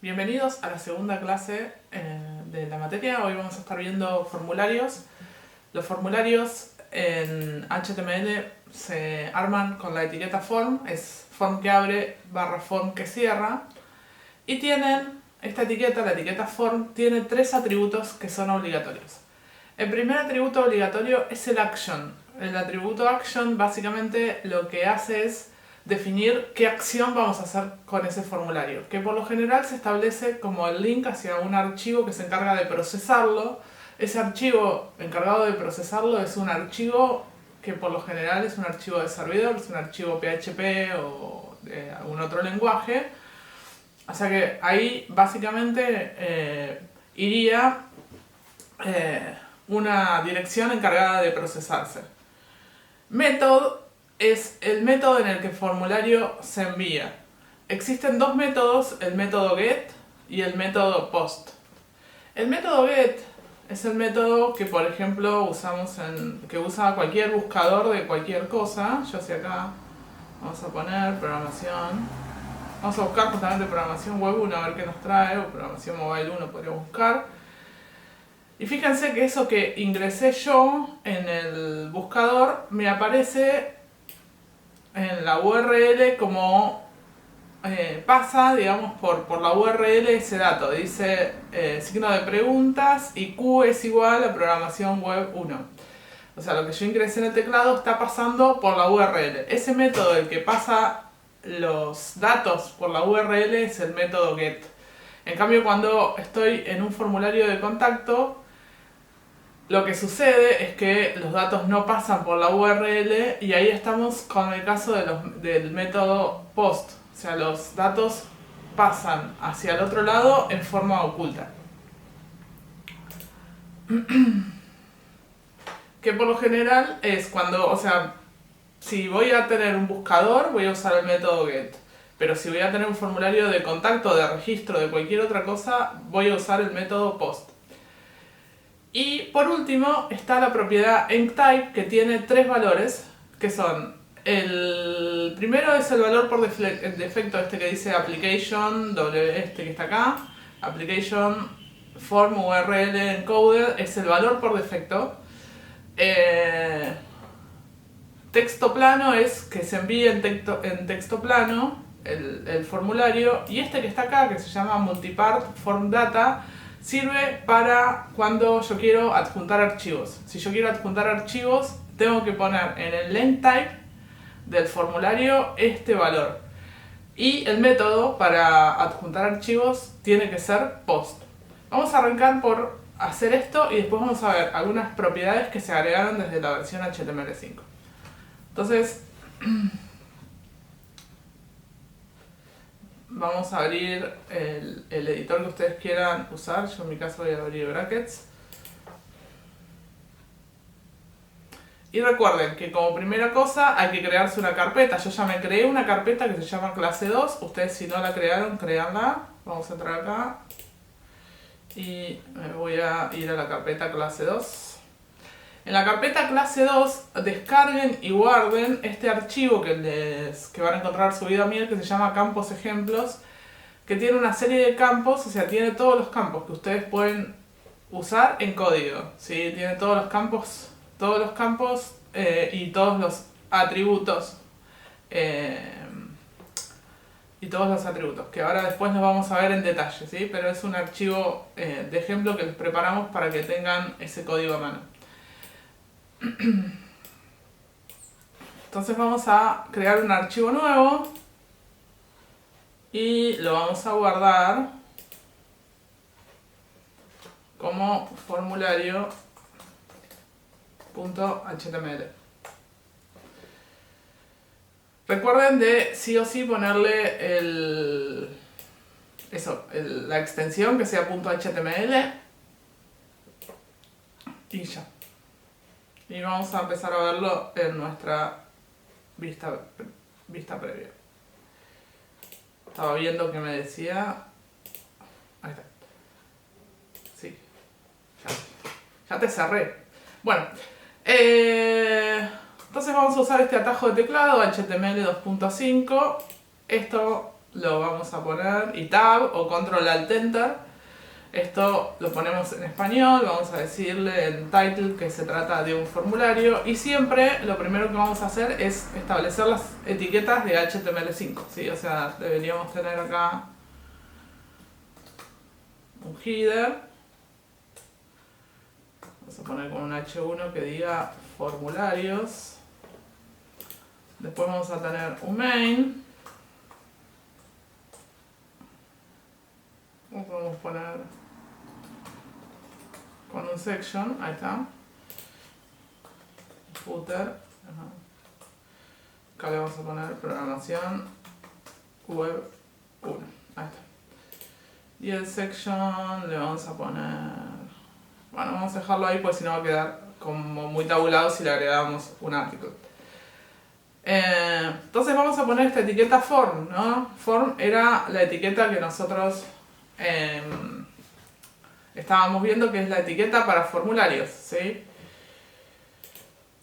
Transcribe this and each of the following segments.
Bienvenidos a la segunda clase de la materia. Hoy vamos a estar viendo formularios. Los formularios en HTML se arman con la etiqueta form, es form que abre barra form que cierra, y tienen esta etiqueta, la etiqueta form, tiene tres atributos que son obligatorios. El primer atributo obligatorio es el action. El atributo action básicamente lo que hace es definir qué acción vamos a hacer con ese formulario, que por lo general se establece como el link hacia un archivo que se encarga de procesarlo. Ese archivo encargado de procesarlo es un archivo que por lo general es un archivo de servidor, es un archivo PHP o de algún otro lenguaje. O sea que ahí básicamente iría una dirección encargada de procesarse. Method es el método en el que el formulario se envía. Existen dos métodos, el método get y el método post. El método get es el método que, por ejemplo, que usa cualquier buscador de cualquier cosa. Yo hacia acá vamos a poner programación. Vamos a buscar justamente programación web 1 a ver qué nos trae, o programación mobile 1 podría buscar. Y fíjense que eso que ingresé yo en el buscador me aparece en la URL como pasa, digamos, por la URL ese dato. Dice signo de preguntas y Q es igual a programación web 1. O sea, lo que yo ingresé en el teclado está pasando por la URL. Ese método, el que pasa los datos por la URL, es el método get. En cambio, cuando estoy en un formulario de contacto, lo que sucede es que los datos no pasan por la URL y ahí estamos con el caso del método post. O sea, los datos pasan hacia el otro lado en forma oculta. Que por lo general es cuando, o sea, si voy a tener un buscador voy a usar el método get. Pero si voy a tener un formulario de contacto, de registro, de cualquier otra cosa, voy a usar el método post. Y por último está la propiedad enctype, que tiene tres valores, que son: el primero es el valor por defecto, este que dice application, este que está acá, application form URL encoded, es el valor por defecto. Texto plano es que se envíe en texto plano el formulario, y este que está acá, que se llama multipart form data, sirve para cuando yo quiero adjuntar archivos. Si yo quiero adjuntar archivos, tengo que poner en el length type del formulario este valor. Y el método para adjuntar archivos tiene que ser post. Vamos a arrancar por hacer esto y después vamos a ver algunas propiedades que se agregaron desde la versión HTML5. Entonces, vamos a abrir el editor que ustedes quieran usar. Yo en mi caso voy a abrir brackets. Y recuerden que como primera cosa hay que crearse una carpeta. Yo ya me creé una carpeta que se llama clase 2. Ustedes, si no la crearon, créanla. Vamos a entrar acá. Y me voy a ir a la carpeta clase 2. En la carpeta clase 2 descarguen y guarden este archivo que van a encontrar subido a Miel, que se llama campos ejemplos, que tiene una serie de campos, o sea, tiene todos los campos que ustedes pueden usar en código, ¿sí? Tiene todos los campos y todos los atributos, que ahora después nos vamos a ver en detalle, ¿sí? Pero es un archivo de ejemplo que les preparamos para que tengan ese código a mano. Entonces vamos a crear un archivo nuevo y lo vamos a guardar como formulario.html. Recuerden de sí o sí ponerle la extensión que sea .html y ya. Y vamos a empezar a verlo en nuestra vista previa. Estaba viendo que me decía... Ahí está. Sí. Ya te cerré. Bueno. Entonces vamos a usar este atajo de teclado, HTML 2.5. Esto lo vamos a poner, y Tab o Control Alt Enter. Esto lo ponemos en español, vamos a decirle en title que se trata de un formulario y siempre lo primero que vamos a hacer es establecer las etiquetas de HTML5, ¿sí? O sea, deberíamos tener acá un header, vamos a poner con un H1 que diga formularios, después vamos a tener un main, podemos poner con un section, ahí está, footer, acá le vamos a poner programación web 1, ahí está, y el section le vamos a poner, bueno, vamos a dejarlo ahí pues si no va a quedar como muy tabulado si le agregamos un artículo. Entonces vamos a poner esta etiqueta form, ¿no? Form era la etiqueta que nosotros estábamos viendo, que es la etiqueta para formularios, ¿sí?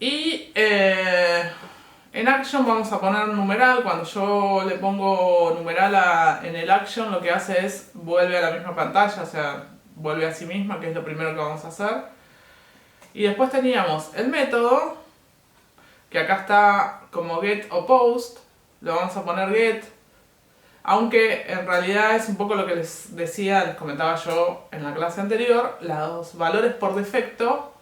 Y en action vamos a poner numeral. Cuando yo le pongo numeral en el action, lo que hace es vuelve a la misma pantalla, o sea, vuelve a sí misma, que es lo primero que vamos a hacer. Y después teníamos el método, que acá está como get o post, lo vamos a poner get. Aunque en realidad es un poco lo que les decía, les comentaba yo en la clase anterior, los valores por defecto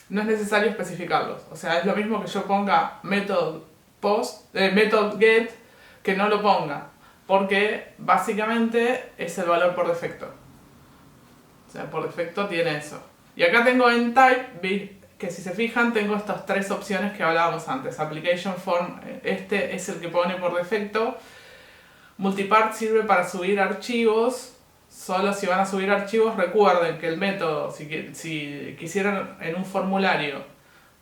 no es necesario especificarlos. O sea, es lo mismo que yo ponga method get que no lo ponga, porque básicamente es el valor por defecto. O sea, por defecto tiene eso. Y acá tengo en type, que si se fijan tengo estas tres opciones que hablábamos antes. Application Form, este es el que pone por defecto. Multipart sirve para subir archivos. Solo si van a subir archivos, recuerden que el método, si quisieran en un formulario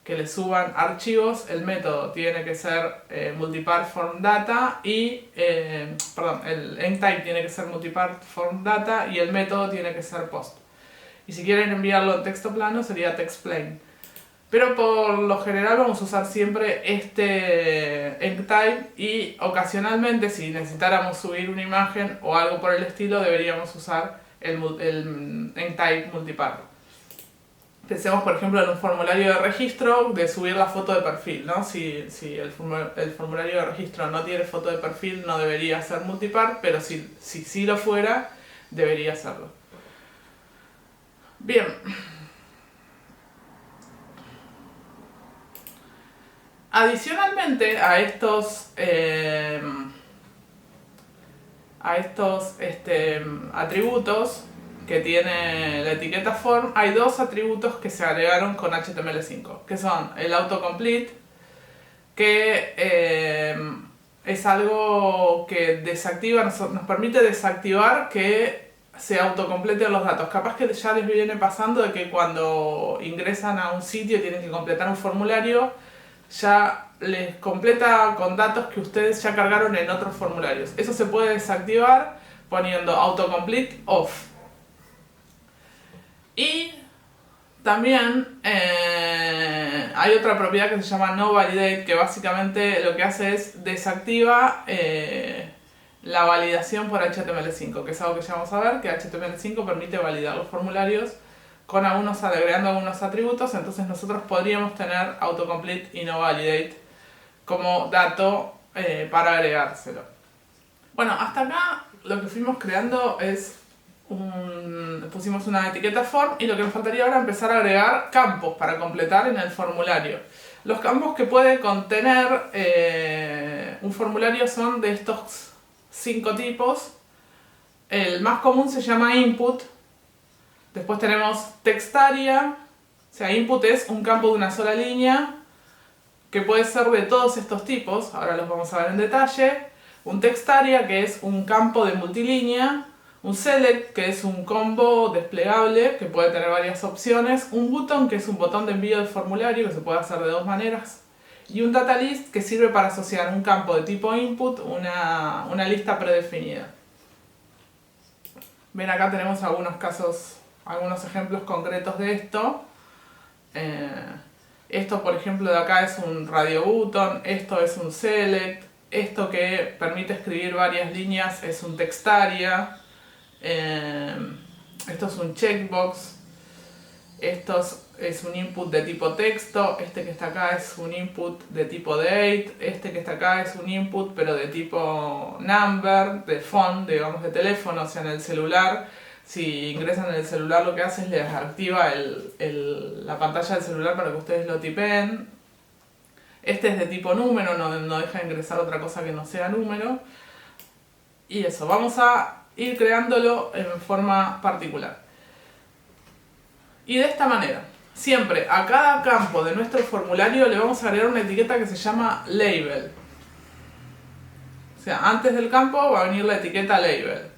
que le suban archivos, el método tiene que ser multipart form data y, el endtype tiene que ser multipart form data y el método tiene que ser post. Y si quieren enviarlo en texto plano sería text plain. Pero por lo general vamos a usar siempre este endtype y ocasionalmente si necesitáramos subir una imagen o algo por el estilo deberíamos usar el endtype multipart. Pensemos por ejemplo en un formulario de registro de subir la foto de perfil, ¿no? Si el formulario de registro no tiene foto de perfil no debería ser multipart, pero si lo fuera debería serlo. Bien. Adicionalmente a estos atributos que tiene la etiqueta form, hay dos atributos que se agregaron con HTML5, que son el autocomplete, que es algo que desactiva, nos permite desactivar que se autocompleten los datos. Capaz que ya les viene pasando de que cuando ingresan a un sitio y tienen que completar un formulario, ya les completa con datos que ustedes ya cargaron en otros formularios. Eso se puede desactivar poniendo autocomplete off. Y también hay otra propiedad que se llama noValidate, que básicamente lo que hace es desactiva la validación por HTML5, que es algo que ya vamos a ver, que HTML5 permite validar los formularios con agregando algunos atributos, entonces nosotros podríamos tener autocomplete y noValidate como dato para agregárselo. Bueno, hasta acá lo que fuimos creando es pusimos una etiqueta form y lo que nos faltaría ahora es empezar a agregar campos para completar en el formulario. Los campos que puede contener un formulario son de estos 5 tipos. El más común se llama input. Después tenemos textarea, o sea, input es un campo de una sola línea que puede ser de todos estos tipos, ahora los vamos a ver en detalle. Un textarea, que es un campo de multilínea. Un select, que es un combo desplegable que puede tener varias opciones. Un button, que es un botón de envío del formulario que se puede hacer de dos maneras. Y un data list, que sirve para asociar un campo de tipo input, una lista predefinida. Ven, acá tenemos algunos casos, algunos ejemplos concretos de esto. Esto, por ejemplo, de acá es un radio button, esto es un select, Esto que permite escribir varias líneas es un textaria. Esto es un checkbox. Esto es un input de tipo texto. Este que está acá es un input de tipo date. Este que está acá es un input pero de tipo number, de phone, digamos de teléfono, o sea en el celular. Si ingresan en el celular lo que hace es les activa la pantalla del celular para que ustedes lo tipeen. Este es de tipo número, no deja ingresar otra cosa que no sea número. Y eso, vamos a ir creándolo en forma particular. Y de esta manera, siempre a cada campo de nuestro formulario le vamos a agregar una etiqueta que se llama label. O sea, antes del campo va a venir la etiqueta label.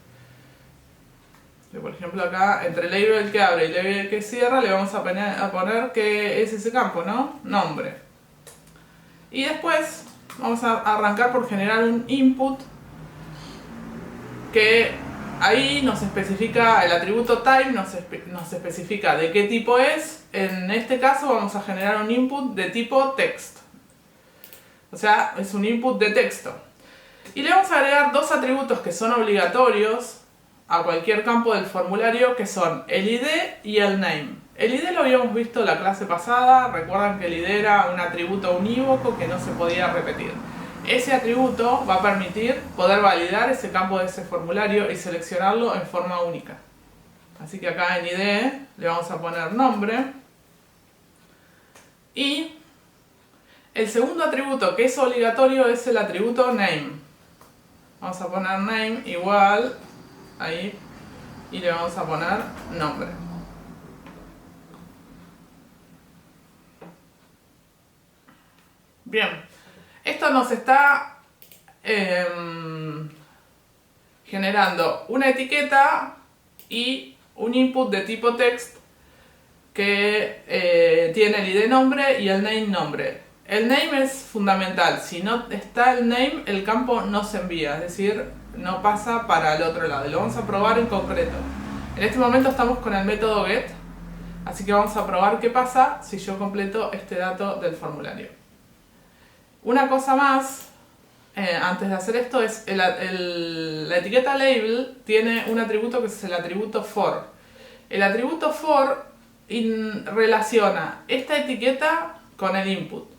Por ejemplo acá, entre label que abre y label que cierra, le vamos a poner que es ese campo, ¿no? Nombre. Y después vamos a arrancar por generar un input que ahí nos especifica el atributo type, nos especifica de qué tipo es. En este caso vamos a generar un input de tipo text. O sea, es un input de texto. Y le vamos a agregar dos atributos que son obligatorios a cualquier campo del formulario, que son el ID y el name. El ID lo habíamos visto la clase pasada, recuerdan que el ID era un atributo unívoco que no se podía repetir. Ese atributo va a permitir poder validar ese campo de ese formulario y seleccionarlo en forma única. Así que acá en ID le vamos a poner nombre. Y el segundo atributo que es obligatorio es el atributo name. Vamos a poner name igual, ahí, y le vamos a poner nombre. Bien, esto nos está generando una etiqueta y un input de tipo text que tiene el ID nombre y el name nombre. El name es fundamental, si no está el name el campo no se envía, es decir, no pasa para el otro lado. Y lo vamos a probar en concreto. En este momento estamos con el método get, así que vamos a probar qué pasa si yo completo este dato del formulario. Una cosa más, antes de hacer esto, es la etiqueta label tiene un atributo que es el atributo for. El atributo for relaciona esta etiqueta con el input.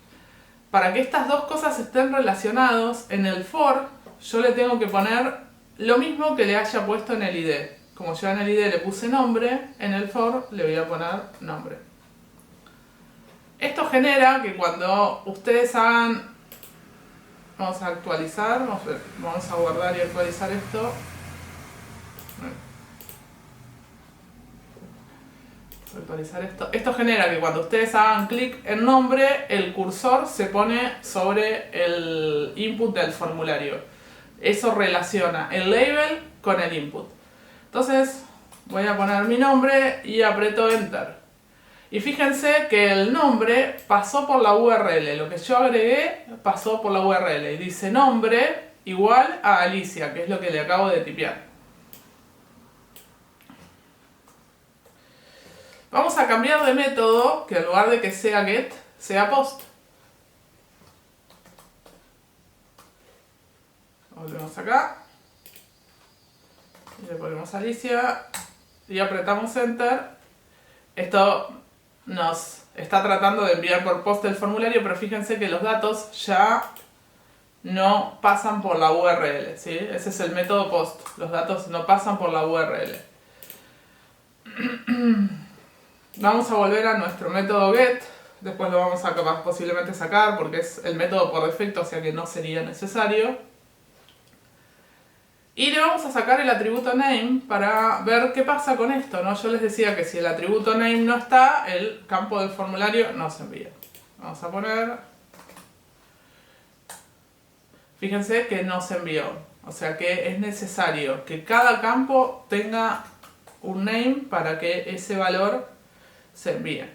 Para que estas dos cosas estén relacionadas, en el for yo le tengo que poner lo mismo que le haya puesto en el ID. Como yo en el ID le puse nombre, en el for le voy a poner nombre. Esto genera que cuando ustedes hagan... Vamos a actualizar, vamos a guardar y actualizar esto. Actualizar esto. Esto genera que cuando ustedes hagan clic en nombre, el cursor se pone sobre el input del formulario. Eso relaciona el label con el input. Entonces voy a poner mi nombre y aprieto enter. Y fíjense que el nombre pasó por la URL. Lo que yo agregué pasó por la URL. Y dice nombre igual a Alicia, que es lo que le acabo de tipear. Vamos a cambiar de método, que en lugar de que sea get, sea post. Volvemos acá. Y le ponemos Alicia. Y apretamos enter. Esto nos está tratando de enviar por post el formulario, pero fíjense que los datos ya no pasan por la URL, ¿sí? Ese es el método post. Los datos no pasan por la URL. Vamos a volver a nuestro método get. Después lo vamos a posiblemente sacar porque es el método por defecto, o sea que no sería necesario. Y le vamos a sacar el atributo name para ver qué pasa con esto, ¿no? Yo les decía que si el atributo name no está, el campo del formulario no se envía. Vamos a poner... Fíjense que no se envió. O sea que es necesario que cada campo tenga un name para que ese valor se envíe.